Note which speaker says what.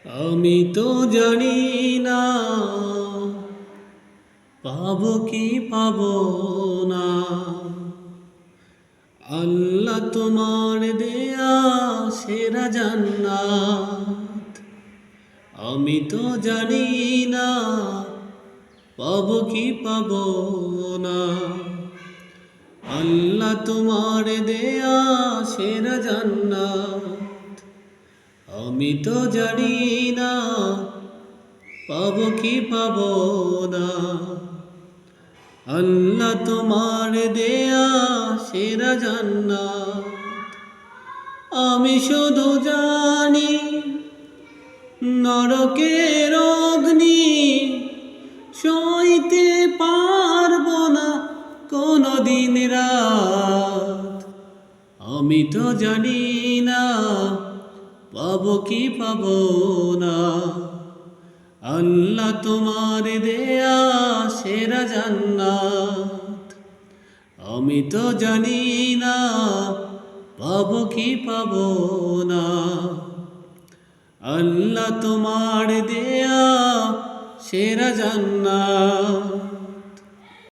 Speaker 1: আমি তো জানি না পাবো কি পাবো না। আল্লাহ তোমার দেয়া সেরা জান্নাত। আমি তো জানি না পাবো কি পাবো না। আল্লাহ তোমার দেয়া সেরা জান্নাত। আমি তো জানি না পাবো কি পাবো না। আল্লাহ তোমার দেয়া সেরা জান্নাত। আমি শুধু জানি নরকের অগ্নি সইতে পারবো না কোনদিন রাত। আমি তো জানি না পাবো কি পাবো না। আল্লাহ তোমার দেয়া সেরা জান্নাত। আমি তো জানি না পাবো কি পাবো না। আল্লাহ তোমার দেয়া সেরা জান্নাত।